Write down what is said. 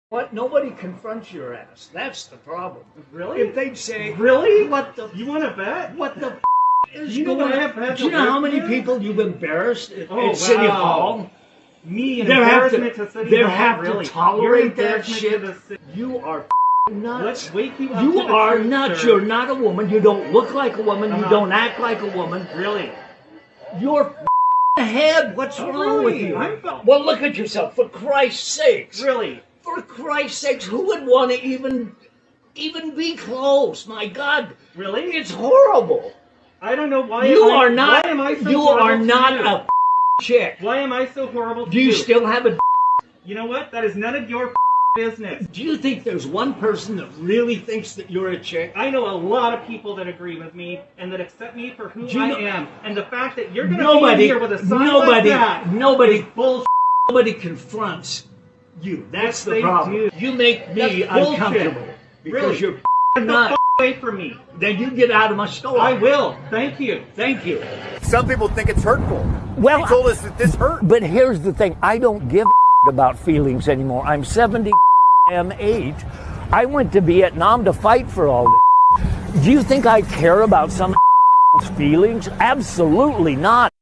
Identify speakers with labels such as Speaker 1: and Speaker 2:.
Speaker 1: What? Nobody confronts your ass. That's the problem.
Speaker 2: Really?
Speaker 1: If they'd say,
Speaker 2: really?
Speaker 1: What the?
Speaker 2: You want to bet?
Speaker 1: What the? Is
Speaker 2: You know
Speaker 1: going
Speaker 2: what I have had
Speaker 1: Do you
Speaker 2: to
Speaker 1: know how
Speaker 2: live
Speaker 1: many
Speaker 2: with?
Speaker 1: people you've embarrassed at
Speaker 2: Oh,
Speaker 1: City
Speaker 2: wow.
Speaker 1: Hall?
Speaker 2: Me, an
Speaker 1: They have
Speaker 2: embarrassment to City
Speaker 1: they
Speaker 2: Hall?
Speaker 1: have
Speaker 2: Really?
Speaker 1: to tolerate
Speaker 2: You're
Speaker 1: that
Speaker 2: embarrassment
Speaker 1: shit.
Speaker 2: to the city.
Speaker 1: You are nuts.
Speaker 2: Let's wake you up
Speaker 1: You
Speaker 2: to the
Speaker 1: are
Speaker 2: truth,
Speaker 1: nuts.
Speaker 2: sir.
Speaker 1: You're not a woman. You don't look like a woman. You
Speaker 2: Uh-huh.
Speaker 1: don't act like a woman.
Speaker 2: Really?
Speaker 1: You're ahead. What's
Speaker 2: Oh,
Speaker 1: wrong with
Speaker 2: really?
Speaker 1: you?
Speaker 2: I'm-
Speaker 1: Well, look at yourself. For Christ's sakes.
Speaker 2: Really?
Speaker 1: For Christ's sakes, who would want to even be close? My God.
Speaker 2: Really?
Speaker 1: It's horrible.
Speaker 2: I don't know why.
Speaker 1: You are not.
Speaker 2: Why am I so
Speaker 1: You
Speaker 2: horrible
Speaker 1: are
Speaker 2: to
Speaker 1: not
Speaker 2: you?
Speaker 1: a chick.
Speaker 2: Why am I so horrible to
Speaker 1: Do you still have a?
Speaker 2: You know what? That is none of your business.
Speaker 1: Do you think there's one person that really thinks that you're a chick?
Speaker 2: I know a lot of people that agree with me and that accept me for who
Speaker 1: Do you
Speaker 2: I
Speaker 1: know-
Speaker 2: am. And the fact that you're going to be here with a sign like that
Speaker 1: nobody,
Speaker 2: is bullshit.
Speaker 1: nobody confronts you. That's
Speaker 2: Yes,
Speaker 1: the
Speaker 2: they
Speaker 1: problem.
Speaker 2: do.
Speaker 1: You make me
Speaker 2: That's bullshit.
Speaker 1: uncomfortable because
Speaker 2: Really?
Speaker 1: you're
Speaker 2: Get the
Speaker 1: not.
Speaker 2: f- away from me.
Speaker 1: Then you get out of my store.
Speaker 2: I will. Thank you.
Speaker 1: Thank you.
Speaker 3: Some people think it's hurtful.
Speaker 4: Well,
Speaker 3: He told us that this hurt.
Speaker 4: but here's the thing. I don't give about feelings anymore. I'm 70 age. I went to Vietnam to fight for all this. Do you think I care about some feelings? Absolutely not.